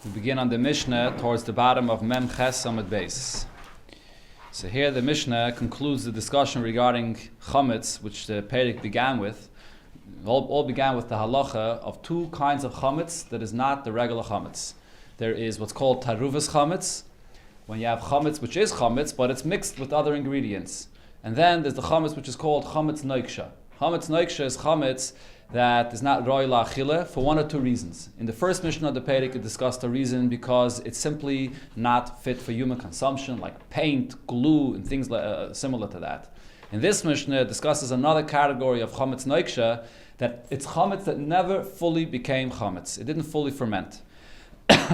We begin on the Mishnah towards the bottom of Mem Ches Amud Beis. So here the Mishnah concludes the discussion regarding chametz, which the Perek began with. All began with the halacha of two kinds of chametz that is not the regular chametz. There is what's called taruvas chametz, when you have chametz which is chametz, but it's mixed with other ingredients. And then there's the chametz which is called chametz noiksha. Chametz noiksha is chametz that is not roi la'achile for one or two reasons. In the first Mishnah of the Perek, it discussed the reason because it's simply not fit for human consumption, like paint, glue, and things similar to that. In this Mishnah, it discusses another category of chametz noiksha, that it's chametz that never fully became chametz. It didn't fully ferment.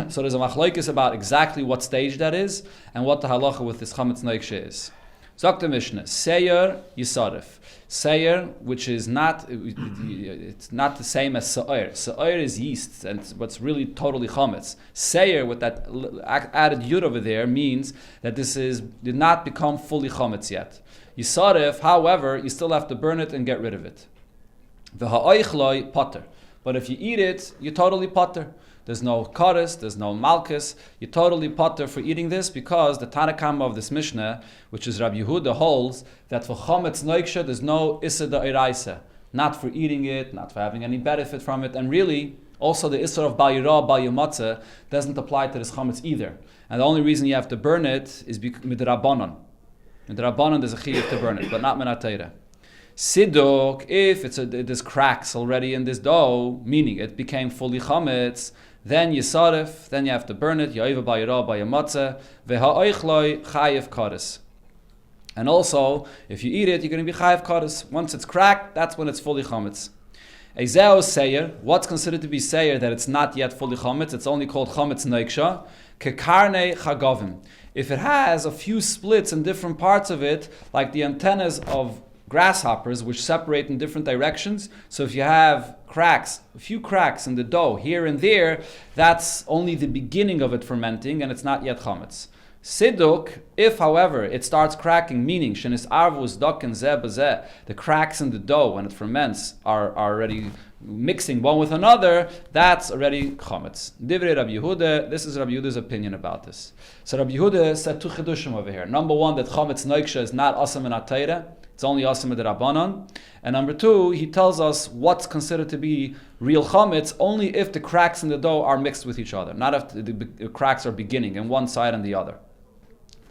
So there's a machlokes about exactly what stage that is and what the halacha with this chametz noiksha is. Zok the Mishnah, seir yisarif. Seir, which is it's not the same as sa'ir. Sa'ir is yeast, and what's really totally chametz. Seir, with that added yud over there, means that this did not become fully chametz yet. Yisarif, however, you still have to burn it and get rid of it. V'ha'oichloi pater. But if you eat it, you're totally pater. There's no kares, there's no malchus. You're totally pater for eating this because the alKham of this Mishnah, which is Rabbi Yehuda, holds that for chametz noiksha there's no issa da'iraisa, not for eating it, not for having any benefit from it, and really also the issa of bayira, bayamatza doesn't apply to this chametz either. And the only reason you have to burn it is midrabanan. Midrabanan there's a chiyuv to burn it, but not minatayra. Siduk, if there's cracks already in this dough, meaning it became fully chametz, then yisarif, then you have to burn it, ya'iva bayira bayamatza, v'ha'oichloi chayiv kares. And also, if you eat it, you're going to be chayiv kares. Once it's cracked, that's when it's fully chametz. Ezeo seir, what's considered to be seir that it's not yet fully chametz, it's only called chametz noiksha, kekarne chagavim. If it has a few splits in different parts of it, like the antennas of grasshoppers, which separate in different directions. So if you have cracks, a few cracks in the dough here and there, that's only the beginning of it fermenting, and it's not yet chametz. Siduk, if however it starts cracking, meaning shenis arvus doken zeh b'zeh, the cracks in the dough when it ferments are already mixing one with another, that's already chametz. Divrei Rabbi Yehuda, this is Rabbi Yehuda's opinion about this. So Rabbi Yehuda said two chidushim over here. Number one, that chametz noiksha is not asam and atayra. It's only asam d'Rabbanan. And number two, he tells us what's considered to be real chametz only if the cracks in the dough are mixed with each other, not if the cracks are beginning in one side and the other.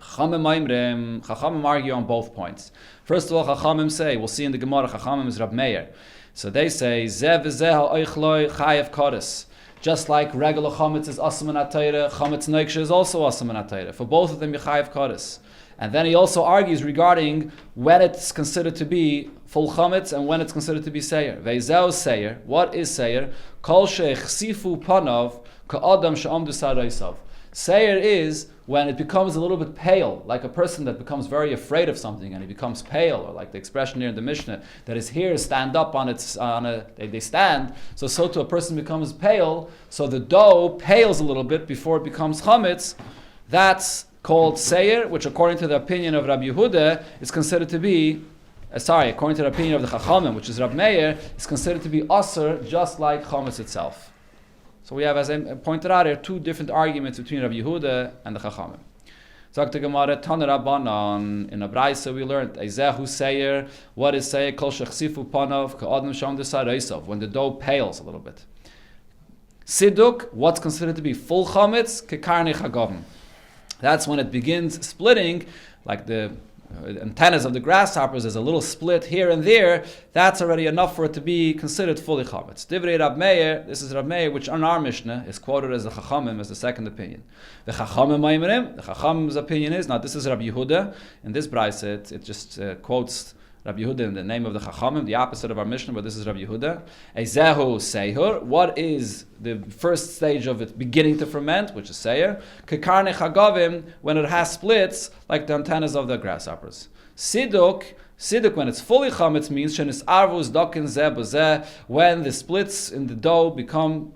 Chachamim argue on both points. First of all, Chachamim say, we'll see in the Gemara, Chachamim is Rab Meir. So they say, Zeh v'zeh ha'oichloi chayev kares. Just like regular chametz is asam and atayra, chametz noiksha is also asam and atayra. For both of them, you chayev kares. And then he also argues regarding when it's considered to be full chametz and when it's considered to be seir. Ve'zeu seir. What is seir? Kol she'chsifu panav ka'adam she'amdu saraisav. Seir is when it becomes a little bit pale, like a person that becomes very afraid of something and he becomes pale, or like the expression here in the Mishnah, that his hairs stand up they stand, so to a person becomes pale, so the dough pales a little bit before it becomes chametz. That's called seir, which according to the opinion of Rabbi Yehuda is considered to be, according to the opinion of the Chachamim, which is Rab Meir, is considered to be aser, just like chametz itself. So we have, as I pointed out here, two different arguments between Rabbi Yehuda and the Chachamim. Zok the Gemara, Tana Rabbanan, in a Braisa we learned, Eizehu seir, what is seir? Kol shechsifu panav, ka'adam sham desaraisav, when the dough pales a little bit. Siduk, what's considered to be full chametz? Kekarne chagavim. That's when it begins splitting, like the antennas of the grasshoppers, there's a little split here and there. That's already enough for it to be considered fully chametz. Divrei Rab Meir, this is Rab Meir, which on our Mishnah is quoted as the Chachamim as the second opinion. The Chachamim's opinion is, now this is Rabbi Yehuda, in this Braisa it just quotes Rabbi Yehuda in the name of the Chachamim, the opposite of our Mishnah, but this is Rabbi Yehuda. Eizehu seihur, what is the first stage of it beginning to ferment, which is seir? Kekarne chagavim, when it has splits, like the antennas of the grasshoppers. Siduk, when it's fully chametz, means shenis arvus doken zeh b'zeh, when the splits in the dough become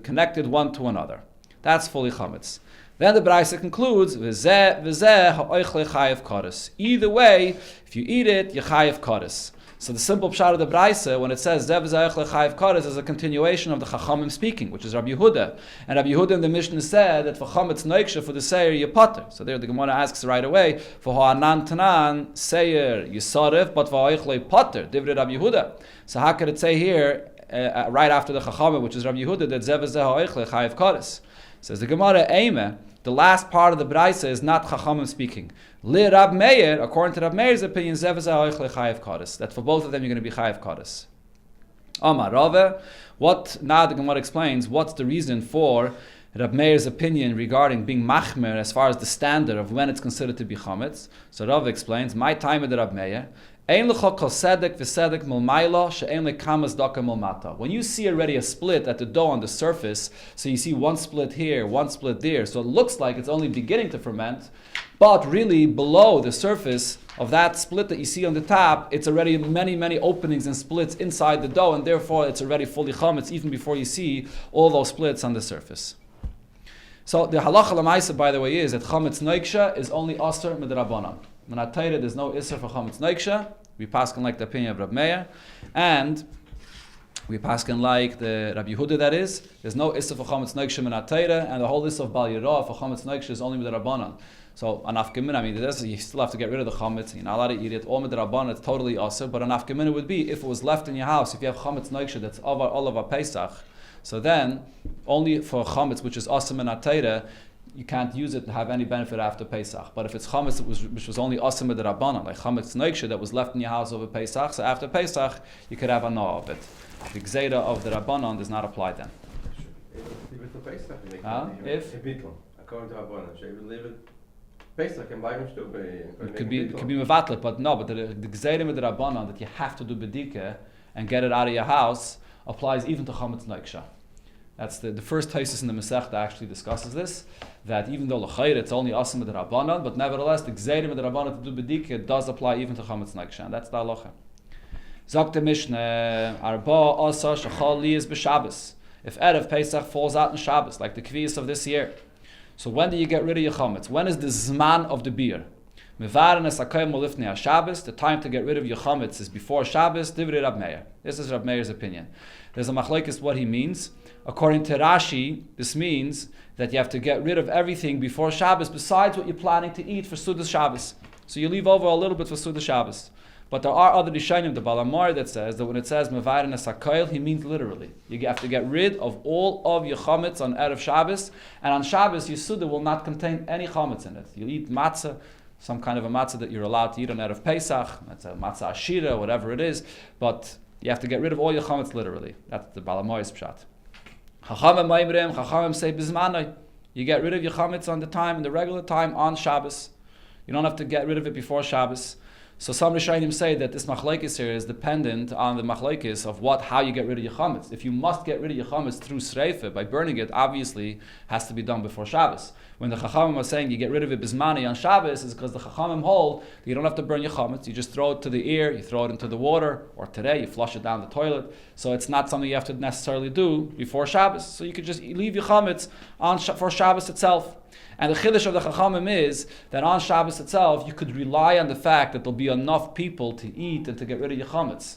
connected one to another. That's fully chametz. Then the Braisa concludes, v'zeh ha'oichle chayev kares. Either way, if you eat it, you chayev kares. So the simple pshat of the Braisa, when it says Zev Zayach Lechayev Kares, is a continuation of the Chachamim speaking, which is Rabbi Yehuda. And Rabbi Yehuda in the Mishnah said that for Chametz Noiksha, for the Seir, you potter. So there the Gemara asks right away, for Ha'anan Tanan, Seir, Yisarif, but for Ha'ichle potter, Divrei Rabbi Yehuda. So how could it say here, right after the Chachamim, which is Rabbi Yehuda, that Zev Zayach Lechayev Kares? Says the Gemara, Eime, the last part of the Braisa is not Chachamim speaking. Li Rab Meir, according to Rab Meir's opinion, Zev Zayach Lechayev Kares. That for both of them you're going to be Chayev Kares. Amar Rave, now the Gemara explains what's the reason for Rab Meir's opinion regarding being machmer as far as the standard of when it's considered to be chametz. So Rave explains, my time with Rab Meir, when you see already a split at the dough on the surface, so you see one split here, one split there, so it looks like it's only beginning to ferment, but really below the surface of that split that you see on the top, it's already many openings and splits inside the dough, and therefore it's already fully chametz even before you see all those splits on the surface. So the halacha l'maisa, by the way, is that chametz noiksha is only aser midrabanan. When I tell you there's no iser for chametz noiksha, we paskin like the opinion of Rab Meir, and we paskin like the Rabbi Yehuda, that is. There's no iser for chametz noiksha min atayra, and the whole list of bal yirah for chametz noiksha is only midrabanan. So an afkamin, I mean, you still have to get rid of the chametz. You're not allowed to eat it. All midrabanan, it's totally aser. But an afkamin would be if it was left in your house. If you have chametz noiksha that's all of a Pesach, so then only for chametz, which is aser min atayra, you can't use it to have any benefit after Pesach. But if it's chametz which was only aser midrabanan, like chametz noiksha that was left in your house over Pesach, so after Pesach you could have a no of it. The gzeira of the rabbanon does not apply then. If according to rabbanon, should we leave it? Pesach can buy it could be mevatlet, but no. But the gzeira with the rabbanon that you have to do bedika and get it out of your house applies even to chametz noiksha. That's the first thesis in the Masechta actually discusses this, that even though l'chayr it's only asim with the rabbanon, but nevertheless the gzeirim with the rabbanon to do bedika does apply even to chametz noiksha, and that's the halacha. Zok the Mishnah, arba asa shachal liyas b'Shabbos. If erev Pesach falls out in Shabbos, like the kviyas of this year, so when do you get rid of your chametz? When is the zman of the beer? Mevarin es akayim olifnei Shabbos. The time to get rid of your chametz is before Shabbos. Divrei Rab Meir. This is Rab Meir's opinion. There's a machlekes what he means. According to Rashi, this means that you have to get rid of everything before Shabbos besides what you're planning to eat for Sudas Shabbos. So you leave over a little bit for Sudas Shabbos. But there are other Rishonim, the Balamar, that says that when it says Mevarin es hakayil, he means literally. You have to get rid of all of your chametz on Erev Shabbos, and on Shabbos your Suda will not contain any chametz in it. You eat matzah, some kind of a matzah that you're allowed to eat on Erev Pesach, that's a matzah ashira, whatever it is, but you have to get rid of all your chametz literally. That's the Balamar's pshat. Chachamim say bizmanai. You get rid of your chametz on the time, in the regular time on Shabbos. You don't have to get rid of it before Shabbos. So some Rishonim say that this machlekes here is dependent on the machlekes of how you get rid of your chametz. If you must get rid of your chametz through sreifa, by burning it, obviously has to be done before Shabbos. When the Chachamim are saying you get rid of it bismani on Shabbos, is because the Chachamim hold that you don't have to burn your chametz. You just throw it to the ear, you throw it into the water, or today you flush it down the toilet. So it's not something you have to necessarily do before Shabbos. So you could just leave your chametz for Shabbos itself. And the chiddush of the Chachamim is that on Shabbos itself, you could rely on the fact that there'll be enough people to eat and to get rid of your chametz.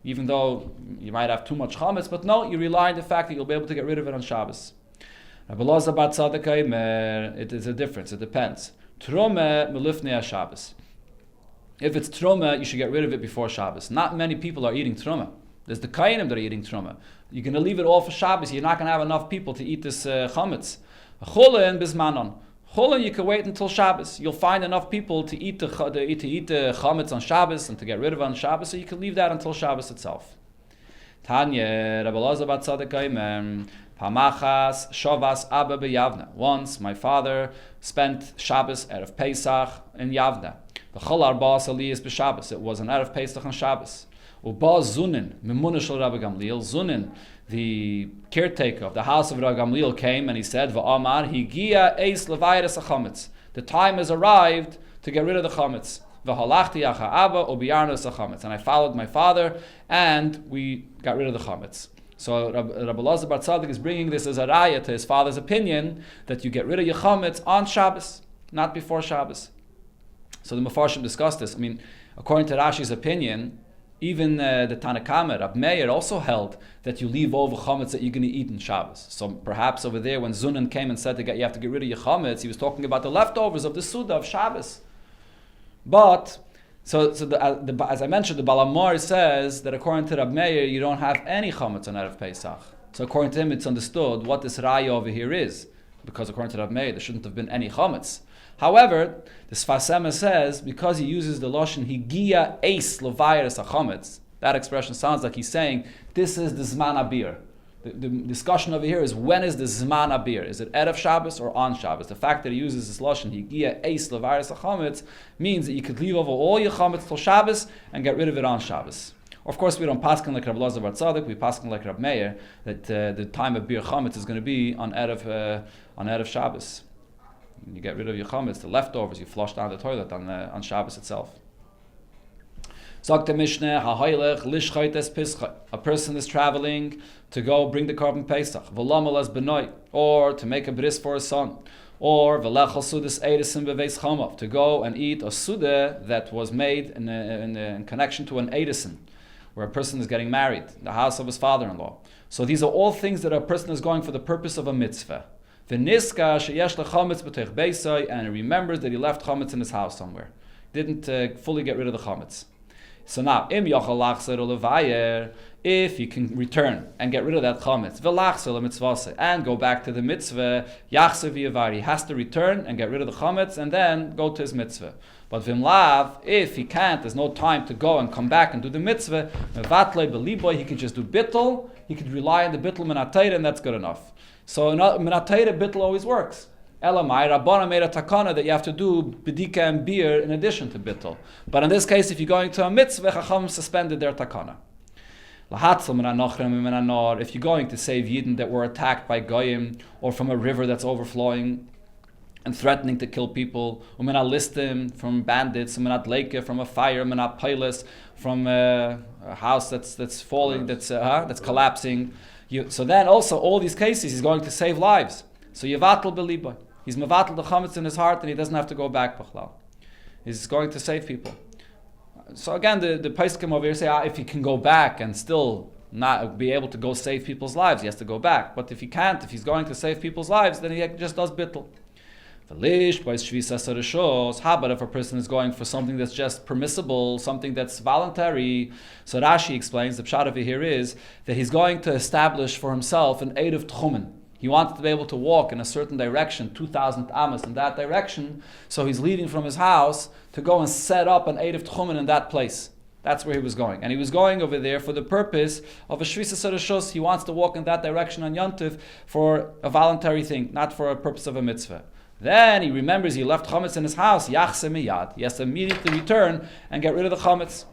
Even though you might have too much chametz, but no, you rely on the fact that you'll be able to get rid of it on Shabbos. Rabbi Elazar bar Tzadok, it is a difference, it depends. Truma melifnei Shabbos. If it's truma, you should get rid of it before Shabbos. Not many people are eating truma. There's the kainim that are eating truma. You're going to leave it all for Shabbos. You're not going to have enough people to eat this chametz. Chulin bismanon. Chulin, you can wait until Shabbos. You'll find enough people to eat the chametz on Shabbos and to get rid of it on Shabbos, so you can leave that until Shabbos itself. Tanya, Rabbi Elazar bar Tzadok, Pamachas Shavas Abba beYavna. Once my father spent Shabbos Erev Pesach in Yavna. V'chol arba aliyas b'Shabbos. It was an Erev Pesach on Shabbos. Uba Zunin Memuna shel Rabbi Gamliel. Zunin, the caretaker of the house of Rabbi Gamliel, came and he said, "Va'amar higia eis levayres chametz." The time has arrived to get rid of the chametz. V'halachti yacha Abba ubiyarnos chametz. And I followed my father, and we got rid of the chametz. So Rabbi Elazar bar Tzadok is bringing this as a raya to his father's opinion that you get rid of your chametz on Shabbos, not before Shabbos. So the Mefarshim discussed this. I mean, according to Rashi's opinion, Even the Tanakama, Rab Meir, also held that you leave over chametz that you're going to eat in Shabbos. So perhaps over there, when Zunan came and said you have to get rid of your chametz, he was talking about the leftovers of the Suda of Shabbos. But as I mentioned, the Balamar says that according to Rab Meir, you don't have any chametz on Erev Pesach. So according to him, it's understood what this raya over here is, because according to Rab Meir, there shouldn't have been any chametz. However, the Sfasema says, because he uses the Lashon Higia Eis Levayres HaChametz, that expression sounds like he's saying, this is the Zman Abir. The discussion over here is, when is the Zman Abir? Is it Erev Shabbos or on Shabbos? The fact that he uses this Lashon Higia Eis Levayres HaChametz means that you could leave over all your Chametz till Shabbos and get rid of it on Shabbos. Of course, we don't paskin like Rav Elazar Bar Tzadok, we paskin like Rav Meir, that the time of Bir Chametz is going to be on Erev Shabbos. You get rid of your chametz, the leftovers, you flush down the toilet on Shabbos itself. Sagt der Mishnah, ha'hoylech lishchaytes pischay. A person is traveling to go bring the korban Pesach, v'lamal as benoi, or to make a bris for his son, or v'lechal sudas eidesim beveis chamav, to go and eat a suda that was made in connection to an eidesim, where a person is getting married, the house of his father-in-law. So these are all things that a person is going for the purpose of a mitzvah. And he remembers that he left chametz in his house somewhere. Didn't fully get rid of the chametz. So now, if you can return and get rid of that chametz, and go back to the mitzvah, he has to return and get rid of the chametz and then go to his mitzvah. But v'imlav, if he can't, there's no time to go and come back and do the mitzvah, he can just do bittul, he could rely on the bittul minatayra, and that's good enough. So minatayra bittul always works. Elamai, Rabbana made a takana that you have to do bedika and beer in addition to bittul. But in this case, if you're going to a mitzvah, Chacham suspended their takana. If you're going to save Yidden that were attacked by Goyim, or from a river that's overflowing and threatening to kill people, listim from bandits, from a fire, from a house that's falling, that's collapsing. So then also all these cases he's going to save lives. So Yevatel Beliba. He's Mevatel the Chametz in his heart and he doesn't have to go back Bachlal. He's going to save people. So again the Pesachim over here say if he can go back and still not be able to go save people's lives, he has to go back. But if he can't, if he's going to save people's lives, then he just does bittul. How about if a person is going for something that's just permissible, something that's voluntary? So Rashi explains, the pshat over here is that he's going to establish for himself an eid of tchumen. He wants to be able to walk in a certain direction, 2,000 amos in that direction, so he's leaving from his house to go and set up an eid of tchumen in that place. That's where he was going. And he was going over there for the purpose of a shvisa sarashos. He wants to walk in that direction on Yontif for a voluntary thing, not for a purpose of a mitzvah. Then he remembers he left chametz in his house. Yachse miyad. He has to immediately return and get rid of the chametz.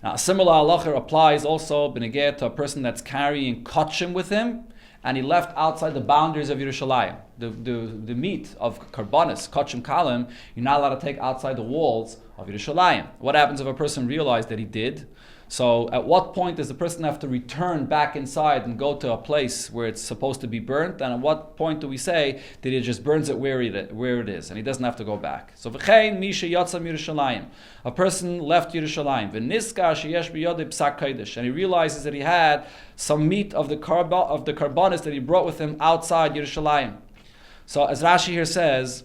Now, a similar halacha applies also b'negeh to a person that's carrying kachim with him, and he left outside the boundaries of Yerushalayim. The meat of karbanis, kachim kalim, you're not allowed to take outside the walls of Yerushalayim. What happens if a person realized that he did? So at what point does the person have to return back inside and go to a place where it's supposed to be burnt? And at what point do we say that he just burns it where it is and he doesn't have to go back? So v'chein misha yatzam Yerushalayim. A person left Yerushalayim. V'niska sheyesh b'yodei psak kodesh. And he realizes that he had some meat of the karbanis that he brought with him outside Yerushalayim. So as Rashi here says,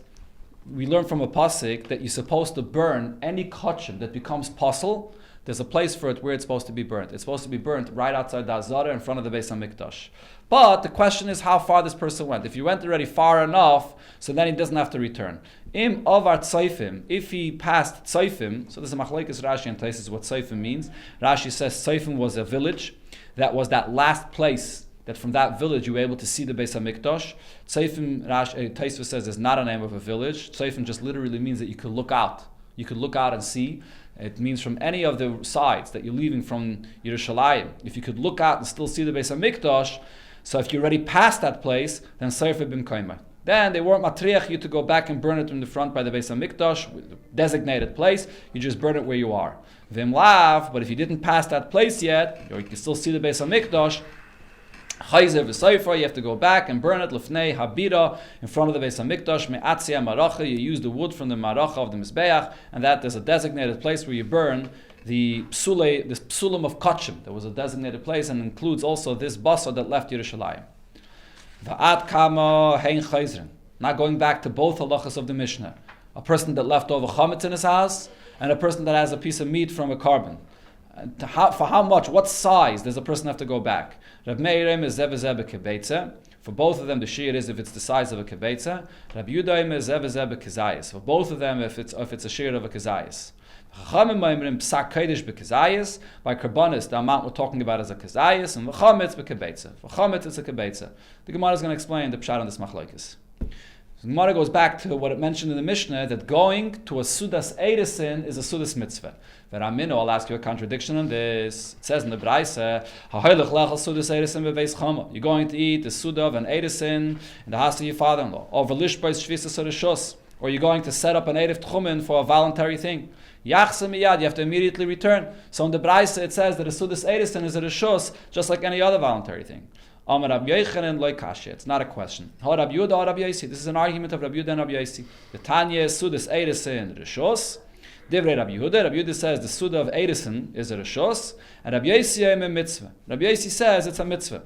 we learn from a pasuk that you're supposed to burn any kachim that becomes pasul. There's a place for it where it's supposed to be burnt. It's supposed to be burnt right outside the Azara in front of the Beis HaMikdash. But the question is how far this person went. If he went already far enough, so then he doesn't have to return. Im avar tzaifim, if he passed tzaifim, so this is a machlekes Rashi and Taisus what tzaifim means. Rashi says tzaifim was a village. That was that last place that from that village you were able to see the Beis HaMikdash. Tzaifim, Taisus says, is not a name of a village. Tzaifim just literally means that you could look out. You could look out and see. It means from any of the sides that you're leaving from Yerushalayim. If you could look out and still see the Beis HaMikdash, so if you're already past that place, then Sefer Bim Kaima. Then they weren't matriach you to go back and burn it in the front by the Beis HaMikdash, designated place. You just burn it where you are. Vim lav, but if you didn't pass that place yet, or you can still see the Beis HaMikdash, Chayzer v'Sefer, you have to go back and burn it lefnei habira in front of the Beis HaMikdash me'atzia maracha. You use the wood from the maracha of the mizbeach, and that there's a designated place where you burn the psulim of Kachim. There was a designated place, and includes also this basar that left Yerushalayim. Va'ad kama hein chayzrin. Not going back to both halachas of the Mishnah. A person that left over chametz in his house, and a person that has a piece of meat from a carbon. For how much, what size does a person have to go back? Rab Meirim is zeh kebeitza. For both of them, the shear is if it's the size of a kebeitza. Rab Yudaim is zeh kezayis. For both of them, if it's a shear of a kezayis. Chachamim ma'imrim psak kodesh bekezayis. By karbonis, the amount we're talking about is a kezayis, and v'chametz bekebeitza. For chametz, it's a kebeitza. The Gemara is going to explain the pshat on this machlokes. The Gemara goes back to what it mentioned in the Mishnah, that going to a sudas eidesin is a sudas mitzvah. Ve'ramino, I'll ask you a contradiction on this. It says in the Braisa, you're going to eat the suda of an eidesin in the house of your father-in-law, or you're going to set up an eidev tchumen for a voluntary thing. You have to immediately return. So in the Braisa it says that a sudas eidesin is a reshus, just like any other voluntary thing. It's not a question. This is an argument of Rabbi Yehuda and Rabbi Yosi. The Tanya is sudas eidesin reshus. Divrei Rabbi Yehuda. Rabbi Yehuda says the suda of eidesin is a reshus, and Rabbi Yosi a mitzvah. Rabbi Yosi says it's a mitzvah.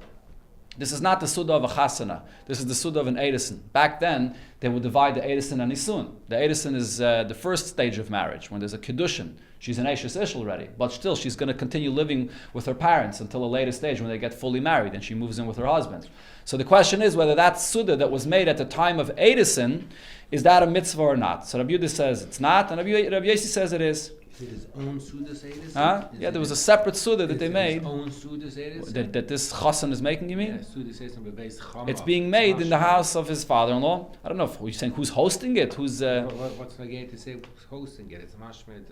This is not the suda of a chasana. This is the suda of an eidesin. Back then, they would divide the eidesin and nisun. The eidesin is the first stage of marriage, when there's a kiddushin. She's an Eishes Ish already, but still she's going to continue living with her parents until a later stage when they get fully married and she moves in with her husband. So the question is whether that suda that was made at the time of eidesin, is that a mitzvah or not? So Rabbi Yehuda says it's not, and Rabbi Yosi says it is. Is it his own sudas eidesin? Huh? Yeah, there was a separate suda that they made. His own sudas eidesin? That this chassan is making, you mean? Yeah, sudas eidesin bebeis chama. It's being made in the house of his father-in-law. I don't know if you're saying who's hosting it, who's... What's the gate to say who's hosting it? It's mashmed.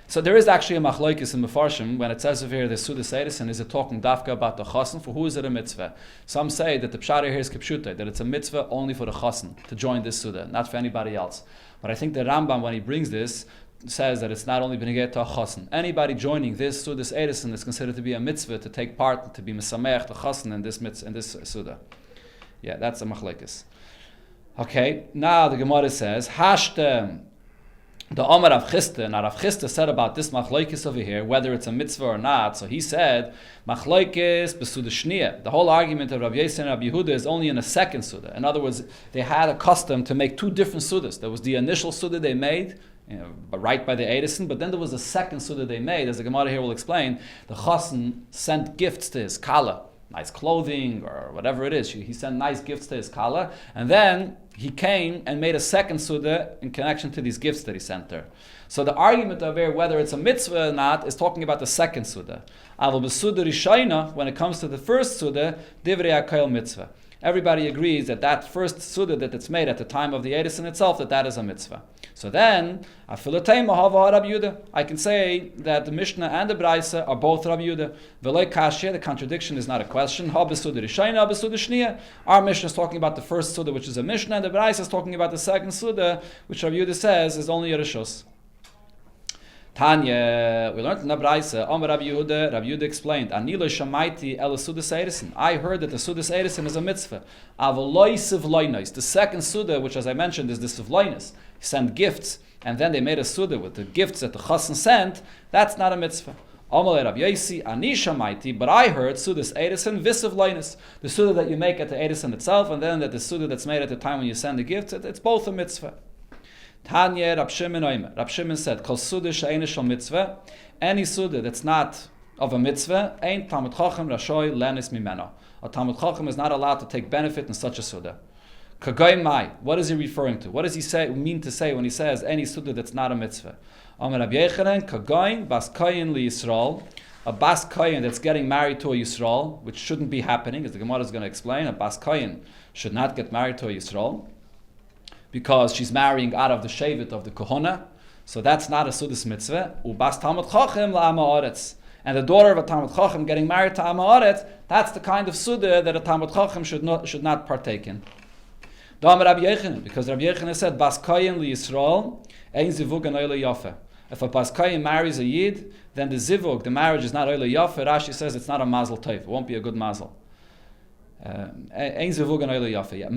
So there is actually a machlokes in Mefarshim when it says over here the sudas eidesin, is it talking dafka about the chassan? For who is it a mitzvah? Some say that the pshat here is kipshuta, that it's a mitzvah only for the chassan to join this suda, not for anybody else. But I think the Rambam, when he brings this, says that it's not only b'negei to a chassan. Anybody joining this sudas eidesin is considered to be a mitzvah, to take part, to be mesamech, the chassan in this mitzvah, in this suda. Yeah, that's a machlokes. Okay, now the Gemara says, hashtem. The Omar Rav Chisda, and Rav Chisda said about this machlokes over here, whether it's a mitzvah or not. So he said, machlokes b'suda shniya. The whole argument of Rav Yosi and Rabbi Yehuda is only in a second suda. In other words, they had a custom to make two different sudas. There was the initial suda they made, right by the eidesin, but then there was a second suda they made. As the Gemara here will explain, the chassan sent gifts to his kala, nice clothing or whatever it is. He sent nice gifts to his kala, and then he came and made a second suda in connection to these gifts that he sent her. So the argument of here, whether it's a mitzvah or not, is talking about the second suda. Aval b'suda rishayna, when it comes to the first suda, divrei hakol mitzvah. Everybody agrees that that first suda that it's made at the time of the eidesin itself, that is a mitzvah. So then, I can say that the Mishnah and the Braisa are both Rabbi Yehuda. V'lei kashya, the contradiction is not a question. Our Mishnah is talking about the first suda, which is a Mishnah, and the Braisa is talking about the second suda, which Rabbi Yehuda says is only a reshus. Tanya, we learned in the Braisa, Rabbi Yehuda explained, Anilo shamaiti el sudas eidesin. I heard that the sudas eidesin is a mitzvah. Avoloi sivloinos. The second suda, which as I mentioned is the sivloinos. He sent gifts, and then they made a suda with the gifts that the chassan sent. That's not a mitzvah. Rabbi Yosi, Ani shamaiti, but I heard sudas eidesin visivloinos. The suda that you make at the eidesin itself, and then that the suda that's made at the time when you send the gifts, it's both a mitzvah. Tanya, Rab Shimon said, Kol suda she'eina shel mitzvah, any suda that's not of a mitzvah, ain't Talmud Chacham rashoy lenis mimeno. A Talmud Chacham is not allowed to take benefit in such a suda. Kagoy mai, what is he referring to? What does he mean to say when he says any suda that's not a mitzvah? Amar Rabbi Yechanan, Kagoy bas koyin li Yisrael, a bas koyin that's getting married to a Yisrael, which shouldn't be happening, as the Gemara is going to explain. A bas koyin should not get married to a Yisrael, because she's marrying out of the shevet of the kohona, so that's not a sudas mitzvah. Ubas Talmud Chacham la'am haaretz, and the daughter of a Talmud Chacham getting married to Am haaretz, that's the kind of suda that a Talmud Chacham should not partake in. Dam Rabbi Yechanan, because Rabbi Yechanan said bas koyin li Yisrael ein zivug an oile yafa. If a bas koyin marries a yid, then the zivug, the marriage is not oile yafa. Rashi says it's not a mazel tov. It won't be a good mazel. Ein Zivugan Oile Yafe.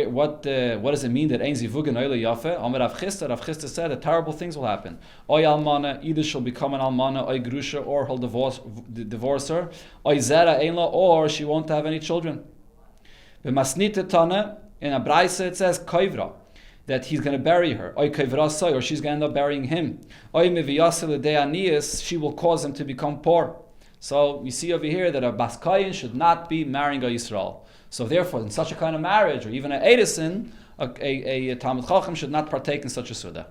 What does it mean that Ein Zivugan Oile Yafe? Rav Chisda said that terrible things will happen. Oy Almana, either she'll become an Almana, Oy Grusha, or he'll divorce her. Oy Zera Einla, or she won't have any children. B'masnita Tana, in a Braisa it says Koivra, that he's going to bury her. Oy Koivrasai, or she's going to end up burying him. Oy Miviyasel Deanias, she will cause him to become poor. So we see over here that a Bas Kayin should not be marrying a Yisrael. So therefore, in such a kind of marriage, or even an Edison, a Talmud Chacham should not partake in such a Suda.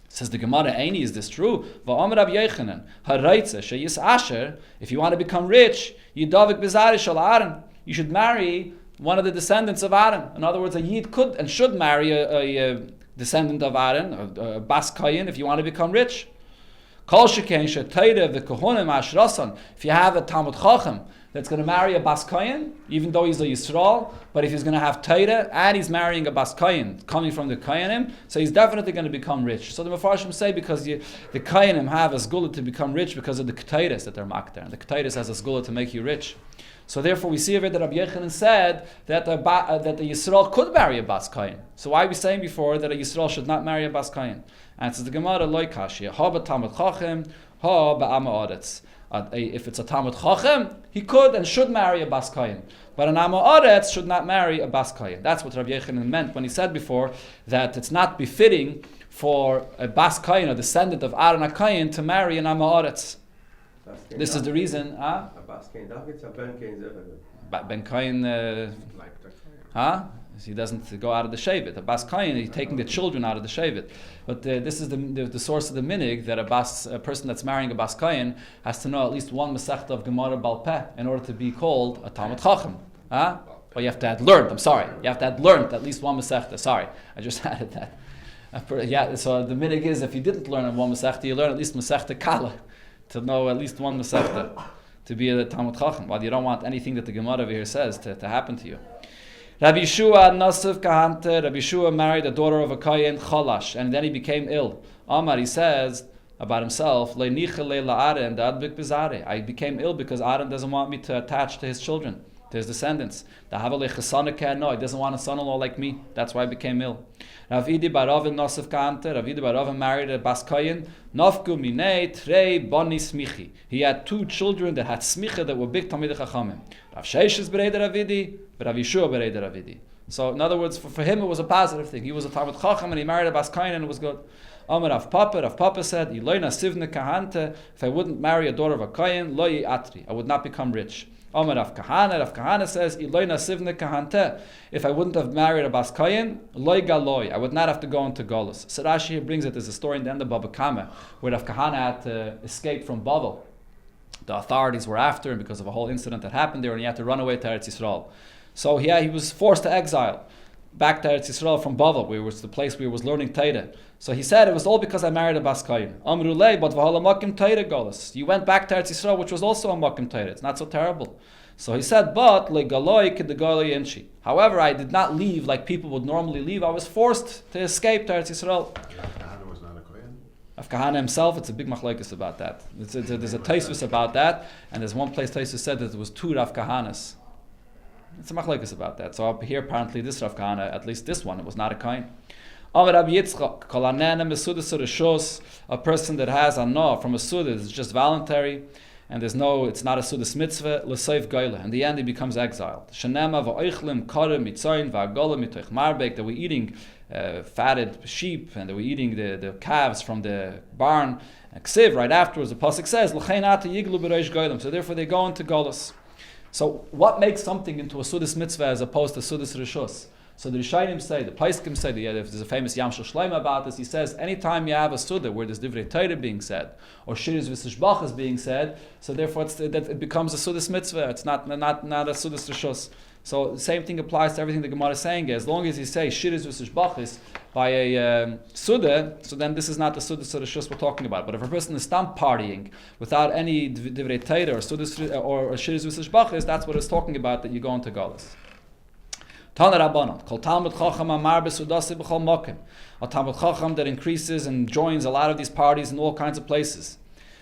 Says the Gemara, Eini, is this true? Va'amar Rab Yechanan, ha'raitze she'yis asher, if you want to become rich, yidavik bezari shal Aaron, you should marry one of the descendants of Aaron. In other words, a Yid could and should marry a descendant of Aaron, a Bas Kayin, if you want to become rich. If you have a Talmud Chacham that's going to marry a Bas Kayin, even though he's a Yisrael, but if he's going to have Tita and he's marrying a Bas Kayin coming from the Kayanim, so he's definitely going to become rich. So the Mefarshim say because the Kayanim have a Sgula to become rich because of the Ketaitis that they're makter, and the Ketaitis has a Sgula to make you rich. So therefore we see over that Rabbi Yechanan said that the Yisrael could marry a Bas Kayin. So why are we saying before that a Yisrael should not marry a Bas Kayin? And it says the Gemara loy kashya ha b'Talmud Chacham ha b'Ama Aretz. If it's a Talmud Chacham, he could and should marry a Bas Kayin. But an Ama Aretz should not marry a Bas Kayin. That's what Rabbi Yechanan meant when he said before that it's not befitting for a Bas Kayin, a descendant of Aaron HaKayin, to marry an Ama Aretz. This is the reason. Ben Kayin, he doesn't go out of the Shevet. A Bas Kayin, he's taking the children out of the Shevet. But this is the source of the minig that a person that's marrying a Bas Kayin has to know at least one Masechta of Gemara Bal Peh in order to be called a Talmud Chacham. Or you have to have learned. I'm sorry. You have to have learned at least one Masechta. Sorry, I just added that. So the minig is if you didn't learn one Masechta, you learn at least Masechta Kala to know at least one Masechta to be a Talmud Chacham. While you don't want anything that the Gemara over here says to happen to you. Rabbi Yeshua Nasif Kahante, Rabbi Yeshua married a daughter of a Kayin, Cholash, and then he became ill. Amar, he says about himself, I became ill because Aaron doesn't want me to attach to his children, to his descendants. No, he doesn't want a son-in-law like me. That's why I became ill. Ravidi Baravin Nasif Kahante, Ravidi Baravin married a Bas Kayin, Nafku Minei Trei Boni Smichi. He had two children that had smicha that were big Talmidei Chachamim. Rav Sheish is Bereder Ravidi, but Rav Yeshua Bereder Ravidi. So in other words, for him it was a positive thing. He was a Talmud Chacham and he married a Bas Kayin and it was good. Amar Rav Papa said, Iloina Sivne Kahante, if I wouldn't marry a daughter of a Kayin, Loi Atri, I would not become rich. Amar Rav Kahana says, Iloina Sivne Kahante, if I wouldn't have married a Bas Kayin, Loi Galoi, I would not have to go into Golus. So Rashi here brings it as a story in the end of Baba Kama, where Rav Kahana had to escape from Bavel. The authorities were after him because of a whole incident that happened there, and he had to run away to Eretz Yisrael. So he was forced to exile back to Eretz Yisrael from Bavel, where it was the place where he was learning Tita. So he said, it was all because I married a Bas Kayin. Amrulei, but v'hala makim Tita Golus. You went back to Eretz Yisrael, which was also a makim Tita. It's not so terrible. So he said, but le galoi k'degaloi inchi. However, I did not leave like people would normally leave. I was forced to escape to Eretz Yisrael. Rav Kahana himself, it's a big machlokes about that. There's a Tosfos about that, and there's one place Tosfos said that there was two Rav Kahanas. It's a machlokes about that. So up here, apparently, this Rav Kahana, at least this one, it was not a kain. A person that has a no from a suda is just voluntary, and it's not a sudas mitzvah, l'seif goyle. In the end, he becomes exiled. Shenema va'oichlim karim mitzayin va'agolim mitoich marbek, that we're eating fatted sheep, and that we're eating the calves from the barn. And ksiv, right afterwards, the pasuk says, l'chein ata yiglu b'reish goylem. So therefore, they go into golus. So what makes something into a sudas mitzvah as opposed to sudas rishus? So the Rishayim say, the Paiskim say, there's a famous Yam Shel Shleima about this. He says, anytime you have a Suda where there's Divrei Torah being said, or Shiris V'Sishbach is being said, so therefore it becomes a Sudas mitzvah. It's not a Sudas Rishus. So the same thing applies to everything the Gemara is saying. As long as you say Shiris V'Sishbach by a Suda, so then this is not the Sudas Rishus we're talking about. But if a person is stamp partying without any Divrei Torah or Shiris V'Sishbach, that's what it's talking about, that you go into Galus. Tana Rabbanon, Kol Talmud Chacham Amar Besudasi B'chol Mokim. A Talmud Chacham that increases and joins a lot of these parties in all kinds of places.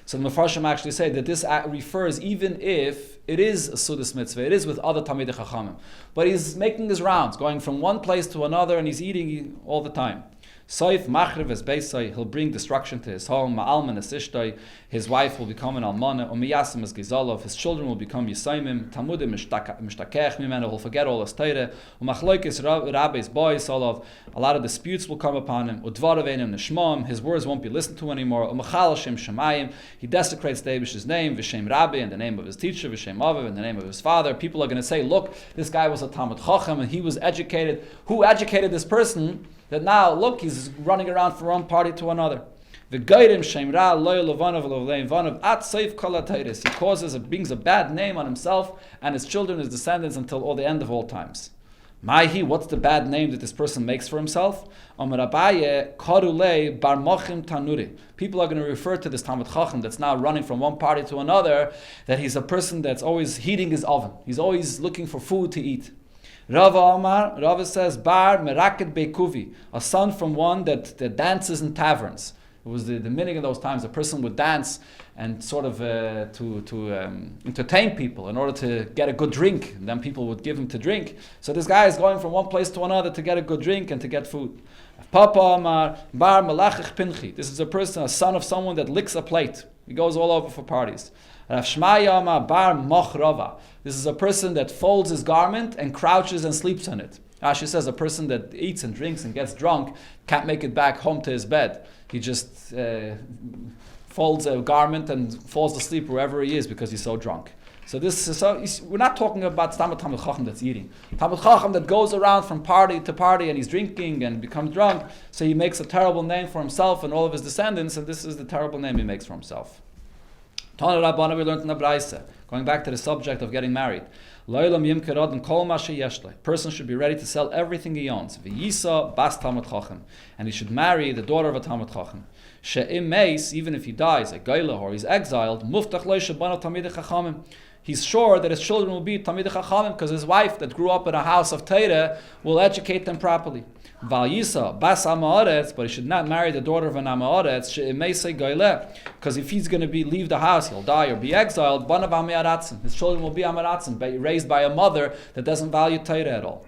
So the Mefarshim actually say that this refers even if it is a Sudas mitzvah, it is with other Talmidei Chachamim. But he's making his rounds, going from one place to another, and he's eating all the time. Soif machriv es beisai, he'll bring destruction to his home. Ma'alman es ishtoi, his wife will become an almana. Umiyasim es gizalov, his children will become yisaimim. Tamudim mishtakech mimena, he'll forget all his teire. Umachloikis rabbeis boys, a lot of disputes will come upon him. Udvaravenim nishmam, his words won't be listened to anymore. Umachalashim shemayim, he desecrates the Eibish's name, v'shem rabbi, in the name of his teacher, v'shem aviv, in the name of his father. People are going to say, look, this guy was a Talmid Chacham and he was educated. Who educated this person? That now, look, he's running around from one party to another. He causes, brings a bad name on himself and his children, his descendants, until all the end of all times. What's the bad name that this person makes for himself? People are going to refer to this Talmid Chacham that's now running from one party to another, that he's a person that's always heating his oven. He's always looking for food to eat. Rava says, Bar Meraket Beikuvi, a son from one that dances in taverns. It was the meaning of those times. A person would dance and sort of to entertain people in order to get a good drink. And then people would give him to drink. So this guy is going from one place to another to get a good drink and to get food. Papa Amar Bar Melachich Pinchi. This is a person, a son of someone that licks a plate. He goes all over for parties. Rav Shmaya Amar Bar Mochrava. This is a person that folds his garment and crouches and sleeps on it. Rashi says a person that eats and drinks and gets drunk can't make it back home to his bed. He just folds a garment and falls asleep wherever he is because he's so drunk. So this is we're not talking about Talmid Chacham that's eating. Talmid Chacham that goes around from party to party and he's drinking and becomes drunk, so he makes a terrible name for himself and all of his descendants, and this is the terrible name he makes for himself. Tana Rabbana, we learned in the Braisa, going back to the subject of getting married. Person should be ready to sell everything he owns. V'yisa bas Talmid Chacham, and he should marry the daughter of a Talmid Chacham. She'im meis, even if he dies, a geilah, or he's exiled, muftach lo shebanav Talmidei Chachamim. He's sure that his children will be Talmidei Chachamim because his wife that grew up in a house of Tita will educate them properly. V'yisa bas Amaretz, but he should not marry the daughter of an Amaretz. She'im meis geilah, because if he's going to leave the house, he'll die or be exiled. Banav Amaratzim, his children will be Amaratzim, raised by a mother that doesn't value Tita at all.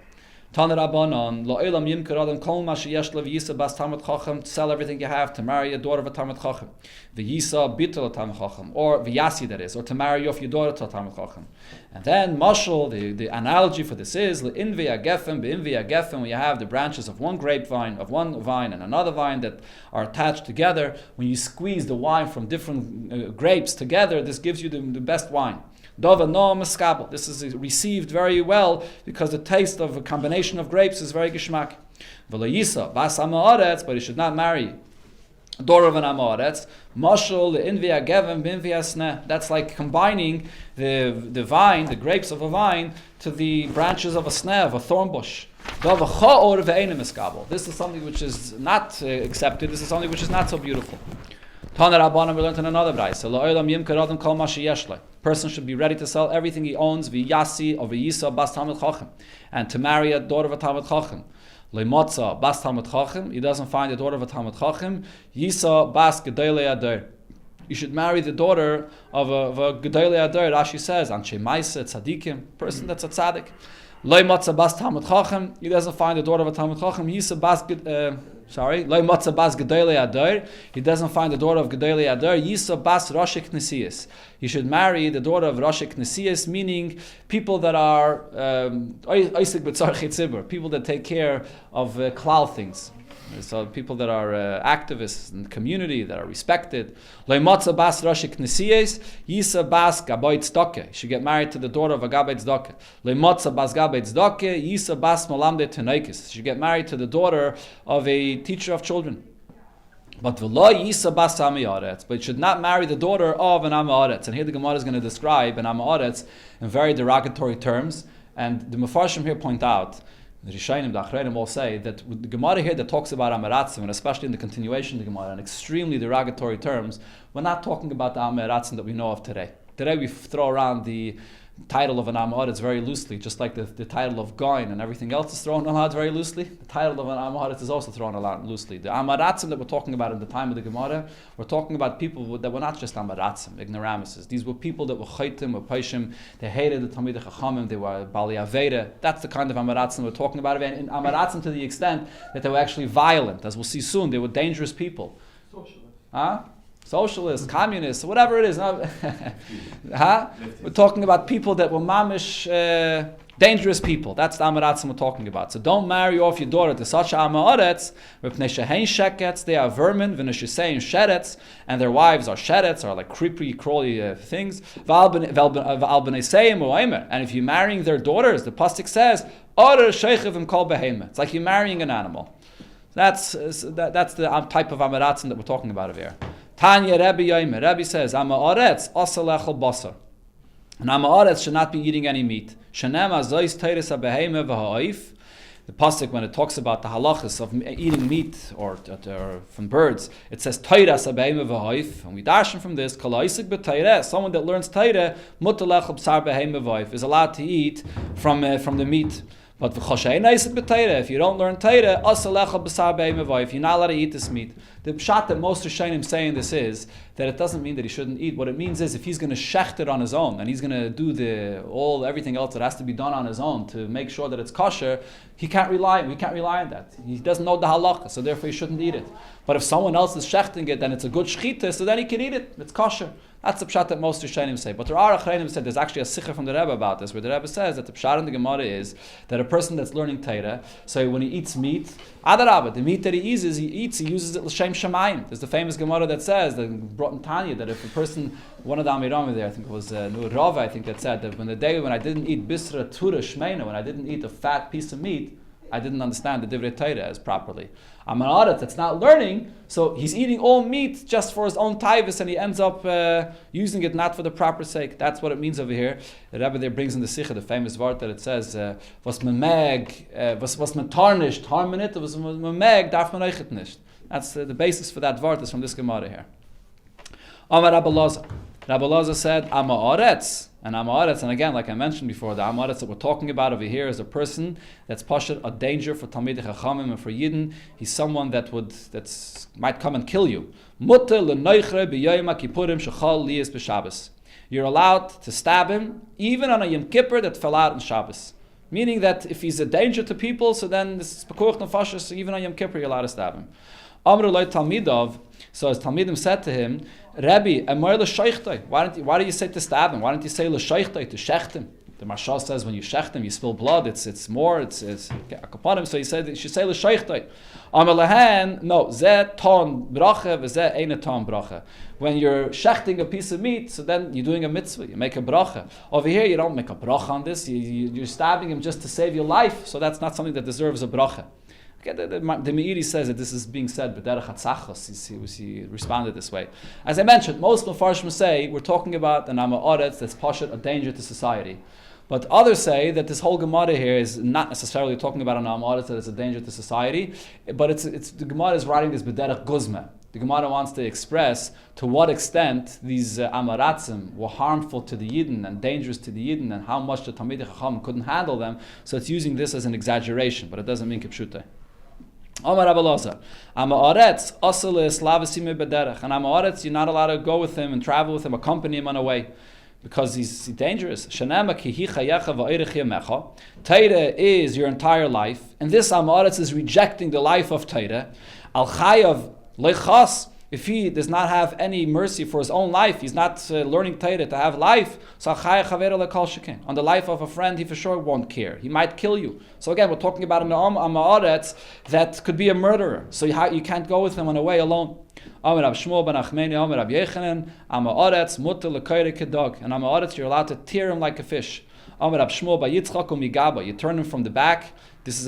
Tana Rabbanon, Lo'elam Yimker Adam Kol Ma Sheyesh Lo V'yisa Bas Talmid Chacham, to sell everything you have, to marry a daughter of a Talmid Chacham. V'yisa Bitul Talmid Chacham, or V'yasi, that is, or to marry off your daughter to a Talmid Chacham. And then Mashal, the analogy for this is L'invi Agefim, B'invi Agefim, when you have the branches of one grapevine, of one vine and another vine that are attached together. When you squeeze the wine from different grapes together, this gives you the best wine. This is received very well because the taste of a combination of grapes is very gishmak. But he should not marry a daughter of an Amoretz. That's like combining the vine, the grapes of a vine, to the branches of a sneh, of a thorn bush. This is something which is not accepted. This is something which is not so beautiful. Tana Rabbanan, we learned in another brayso. Person should be ready to sell everything he owns, v'yasi or v'yisa bas Talmid Chacham, and to marry a daughter of a Talmid Chacham. Le'motza bas Talmid Chacham, he doesn't find a daughter of a Talmid Chacham. Yisa bas Gedolei Adar. You should marry the daughter of a Gedolei Adar. Rashi says, Anshe Maisa Tzadikim, person that's a tzaddik. Le'motza bas Talmid Chacham, he doesn't find a daughter of a Talmid Chacham. Yisa bas Loi Matzah bas Gedolei Adar. He doesn't find the daughter of Gedolei Adar. Yisa bas Rosh Knesiyas. He should marry the daughter of Rosh Knesiyas, meaning people that are people that take care of klal things. So people that are activists in the community, that are respected. Loi Matzah bas Rosh Knesiyas. Yisa bas Gabbai Tzedakah. He should get married to the daughter of a Gabbai Tzedakah. Loi Matzah bas Gabbai Tzedakah. Yisa bas Malamde Tenaikis. He should get married to the daughter of a teacher of children. But v'lo Yisa bas Amaretz. But he should not marry the daughter of an Amaretz. And here the Gemara is going to describe an Amaretz in very derogatory terms. And the Mefarshim here point out, the Rishayim, the Achreinim all say that with the Gemara here that talks about Amaratzim, and especially in the continuation of the Gemara, in extremely derogatory terms, we're not talking about the Amaratzim that we know of today. Today we throw around the title of an Amaretz very loosely, just like the title of Goin and everything else is thrown allowed very loosely. The title of an Amaretz is also thrown allowed loosely. The Amaratzim that we're talking about in the time of the Gemara, we're talking about people that were not just Amaratzim, ignoramuses. These were people that were Chaitim, were Paishim, they hated the Talmidei Chachamim, they were Bali Aveda. That's the kind of Amaratzim we're talking about. And Amaratzim to the extent that they were actually violent. As we'll see soon, they were dangerous people. Socialists, communists, whatever it is. We're talking about people that were mamish, dangerous people. That's the Amaratzim we're talking about. So don't marry off your daughter to such Amaretz. They are vermin, sheretz, and their wives are sheretz, are like creepy, crawly things. And if you're marrying their daughters, the pasuk says, it's like you're marrying an animal. That's the type of Amaratzim that we're talking about over here. Tanya Rebbe Yomer. Rebbe says, Amaretz asalechel basar. An Amaretz should not be eating any meat. Shenem azois teiris habeheme v'ha'oif. The pasuk, when it talks about the halachas of eating meat or from birds, it says teiras habeheme v'ha'oif. And we darshan from this, kol ha'isik b'teireh, someone that learns teireh, mutar lechel b'sar beheme v'ha'oif, is allowed to eat from the meat. But if you don't learn Tita, if you're not allowed to eat this meat. The shot that most Rishonim saying this is that it doesn't mean that he shouldn't eat. What it means is if he's going to shecht it on his own and he's going to do everything else that has to be done on his own to make sure that it's kosher, we can't rely on that. He doesn't know the halacha, so therefore he shouldn't eat it. But if someone else is shechting it, then it's a good shechita, so then he can eat it. It's kosher. That's the pshat that most Rishonim say. But there are alKham said there's actually a sikha from the Rebbe about this, where the Rebbe says that the pshat in the Gemara is that a person that's learning Tita, so when he eats meat, adarabah, the meat that he uses it l'shem shamayim. There's the famous Gemara that says, that brought in Tanya, that if a person, one of the Amirami there, I think it was Nur Rava, I think that said that when I didn't eat bisra tura shmeina, when I didn't eat a fat piece of meat, I didn't understand the divrei Torah as properly. I'm an audit that's not learning, so he's eating all meat just for his own taivus, and he ends up using it not for the proper sake. That's what it means over here. The Rebbe there brings in the Sikha, the famous word that it says, was man tarnished, harm in it, was man meg, darf man euch nicht. That's the basis for that word is from this Gemara here. Amar Rabbi Loza. Rabbi Loza said, Amaretz. And Amaretz, and again, like I mentioned before, the Amaretz that we're talking about over here is a person that's pashat a danger for Talmidei Chachamim and for Yidden. He's someone that might come and kill you. You're allowed to stab him, even on a Yom Kippur that fell out on Shabbos. Meaning that if he's a danger to people, so then this is Pekuach Nefashos, so even on Yom Kippur you're allowed to stab him. Amru Loi Talmidov, so his Talmidim said to him, Rabbi, why do you say to stab him? Why don't you say l'shaychtoi, to shecht him? The Mashal says when you shecht him, you spill blood. It's akapanim. So he said you should say l'shaychtoi. Amalahan, no, zeh ton bracha v'zeh eine ton bracha. When you're shechting a piece of meat, so then you're doing a mitzvah. You make a bracha. Over here, you don't make a bracha on this. You're stabbing him just to save your life. So that's not something that deserves a bracha. The Meiri says that this is being said, but derech hatzachos, he responded this way. As I mentioned, most Mefarshim say we're talking about an Amaretz that's pashat, a danger to society. But others say that this whole Gemara here is not necessarily talking about an Amaretz that is a danger to society, but it's the Gemara is writing this b'derech guzma. The Gemara wants to express to what extent these Amaratzim were harmful to the Yidden and dangerous to the Yidden and how much the Talmidei Chacham couldn't handle them. So it's using this as an exaggeration, but it doesn't mean kipshutei. Amar Rabbi Loza, Amaretz asel eslavasime bederech. And Amaretz, you're not allowed to go with him and travel with him, accompany him on a way, because he's dangerous. Shanema ki hi chayecha va'irich yamecha. Tita is your entire life, and this Amaretz is rejecting the life of Tita. Al chayav lechas. If he does not have any mercy for his own life, he's not learning Tita to have life, so on the life of a friend, he for sure won't care. He might kill you. So again, we're talking about a Ma'aretz that could be a murderer. So you can't go with him on a way alone. And Ma'aretz, you're allowed to tear him like a fish. You turn him from the back. This is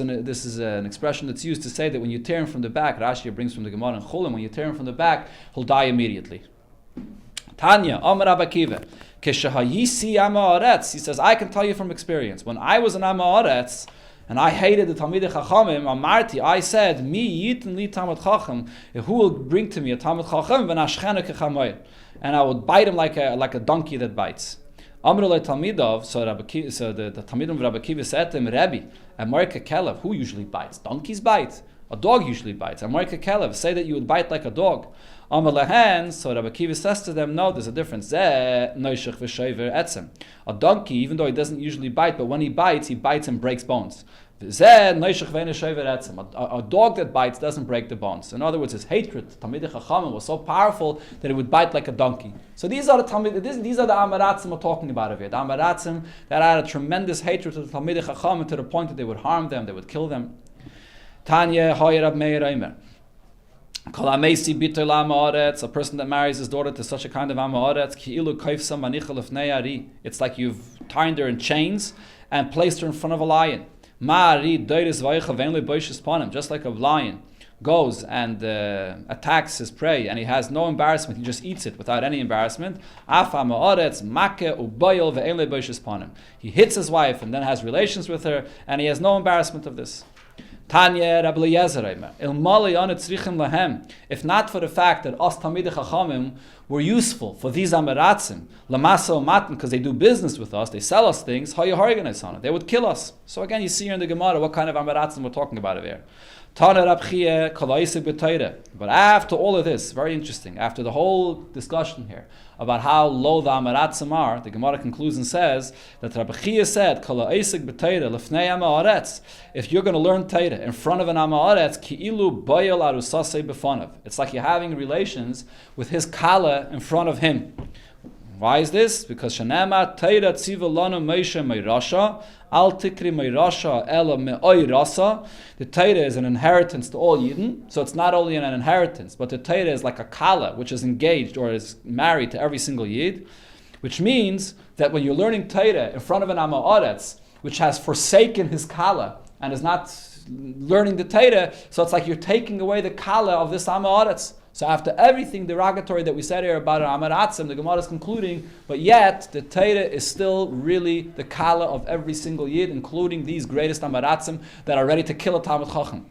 an expression that's used to say that when you tear him from the back, Rashi brings from the Gemara and Chulim, when you tear him from the back, he'll die immediately. Tanya, Amar Abakiva, Keshahayisi Amaretz, he says, I can tell you from experience, when I was an Amaretz, and I hated the Talmidei Chachamim, Amarti, I said, Mi yitin li Talmid Chacham, who will bring to me a Talmid Chacham, v'nashchenu kechamoy, and I would bite him like a donkey that bites. Amrulay Talmidov, so the Talmidim of Rabbi Akiva said to him, Rabbi, Amarika Kelev, who usually bites? Donkeys bite. A dog usually bites. Amarika Kelev, say that you would bite like a dog. Amar Lehen, so Rabbi Akiva says to them, no, there's a difference. A donkey, even though he doesn't usually bite, but when he bites and breaks bones. A dog that bites doesn't break the bones. In other words, his hatred, Talmidei Chachamim, was so powerful that it would bite like a donkey. So these are the Amaratzim we're talking about over here. The Amaratzim that had a tremendous hatred to the Talmidei Chachamim to the point that they would harm them, they would kill them. Tanya Hoyer Rab Meir Omer. A person that marries his daughter to such a kind of Amaretz, it's like you've tied her in chains and placed her in front of a lion. Just like a lion goes and attacks his prey and he has no embarrassment, he just eats it without any embarrassment. He hits his wife and then has relations with her and he has no embarrassment of this. Tanya Rabbi Eliezer Omer, if not for the fact that us Talmidei Chachamim were useful for these Amaratzim, Lamasa Matan, because they do business with us, they sell us things, they would kill us. So again, you see here in the Gemara what kind of Amaratzim we're talking about here. But after all of this, very interesting, after the whole discussion here about how low the Amaratzim are, the Gemara concludes and says that Rabbi Chia said, if you're going to learn Tita in front of an Amaretz, it's like you're having relations with his Kala in front of him. Why is this? Because Shanema Tita Tziva Lanu Moshe Meirasha Al Tikri Meirasha Ela Me'oirasa. The Tita is an inheritance to all Yidden, so it's not only an inheritance, but the Tita is like a Kala, which is engaged or is married to every single Yid, which means that when you're learning Tita in front of an Amaretz, which has forsaken his Kala and is not learning the Tita, so it's like you're taking away the Kala of this Amaretz. So after everything derogatory that we said here about Amaratzim, the Gemara is concluding, but yet the Tita is still really the Kala of every single Yid, including these greatest Amaratzim that are ready to kill a Talmid Chacham.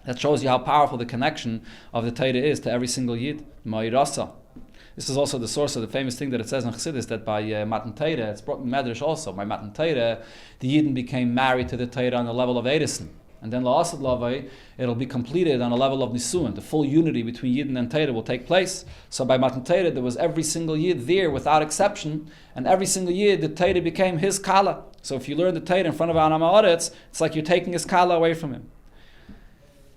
That shows you how powerful the connection of the Tita is to every single Yid. Ma'irasa. This is also the source of the famous thing that it says in Chassidus that by Matan Tita, it's brought in Medrash also, by Matan Tita, the Yidden became married to the Tita on the level of Edison. And then La'asad Lavai, it'll be completed on a level of Nisuin. The full unity between Yidden and Tita will take place. So by Matan Tita, there was every single Yid there without exception, and every single Yid, the Tita became his Kala. So if you learn the Tita in front of an Amaretz, it's like you're taking his Kala away from him.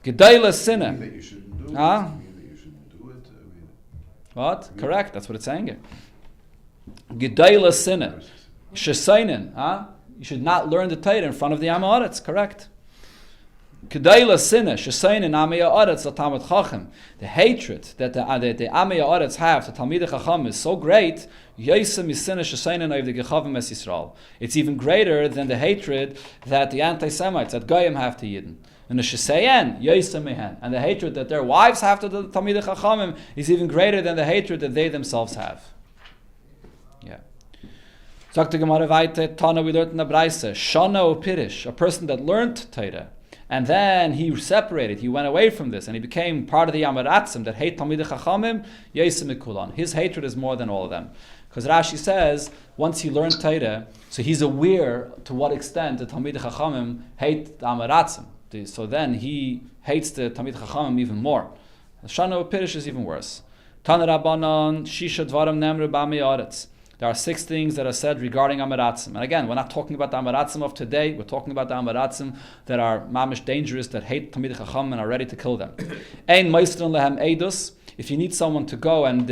Gedayla Sinna. That you shouldn't do it. Huh? That you shouldn't do it. What? Correct, that's what it's saying here. Gedayla Sinna. Shesainin. You should not learn the Tita in front of the Amaretz. Correct. Kedayla sinna shesayin in Amei Haaretz Talmid Chacham. The hatred that the Amei Haaretz have to Talmidei Chacham is so great. Yosem misinna shesayin of the Gechavim es Yisrael. It's even greater than the hatred that the anti-Semites, that Goyim have to Yidden. And the shesayin Yosem mehen, and the hatred that their wives have to the Talmidei Chachamim is even greater than the hatred that they themselves have. Yeah. Sagt the Gemara weiter, Tana, we learned in the Braise, Shana o Pirish, a person that learned Torah, and then he separated, he went away from this, and he became part of the Amaratzim that hate Talmidei Chachamim, Yosem mikulan. His hatred is more than all of them. Because Rashi says, once he learned Torah, so he's aware to what extent the Talmidei Chachamim hate the Amaratzim. So then he hates the Talmidei Chachamim even more. Shana o Pirish is even worse. Tana Rabbanan, Shisha Dvarim Nemre B'Amei Haaretz. There are 6 things that are said regarding Amaratzim. And again, we're not talking about the Amaratzim of today. We're talking about the Amaratzim that are mamish dangerous, that hate Talmidei Chacham and are ready to kill them. Ein meistern lehem eidus. If you need someone to go and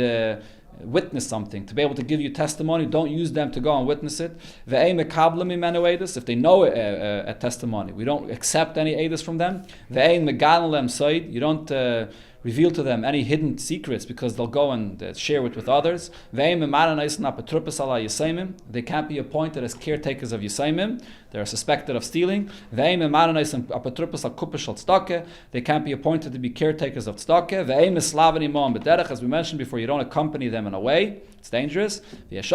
witness something, to be able to give you testimony, don't use them to go and witness it. Ve'ei mekablim imenu eidus. If they know a testimony, we don't accept any eidus from them. Ve'ei megalan lehem soid. You don't reveal to them any hidden secrets because they'll go and share it with others. They can't be appointed as caretakers of Yisaimim. They're suspected of stealing. They can't be appointed to be caretakers of tzedakah. As we mentioned before, you don't accompany them in a way. It's dangerous. Others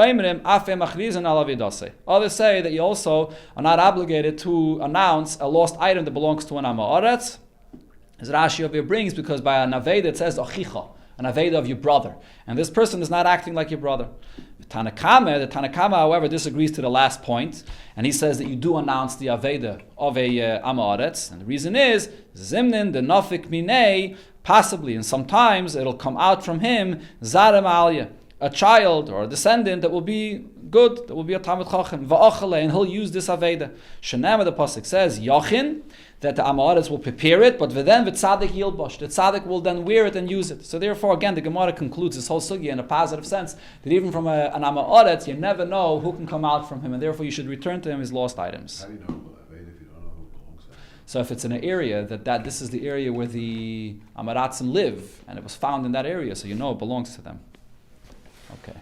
say that you also are not obligated to announce a lost item that belongs to an Amaretz. As Rashi over here brings, because by a Naveda it says Achicha. an Aveda of your brother. And this person is not acting like your brother. The Tanakama, however, disagrees to the last point, and he says that you do announce the Aveda of a Amaretz, and the reason is, Zimnin, the Nafik Minei, possibly, and sometimes it'll come out from him, Zarem Aliyah, a child or a descendant that will be good, that will be a Talmid Chacham, Va'achale, and he'll use this Aveda. Shenema, the Pasuk says, Yachin, that the Amaretz will prepare it, but then the Tzaddik Yilbosh, the Tzaddik will then wear it and use it. So therefore, again, the Gemara concludes this whole sugya in a positive sense, that even from an Amaretz, you never know who can come out from him, and therefore you should return to him his lost items. How do you know Aveda if you don't know who belongs to? So if it's in an area, that this is the area where the Amaratzim live, and it was found in that area, so you know it belongs to them. Okay.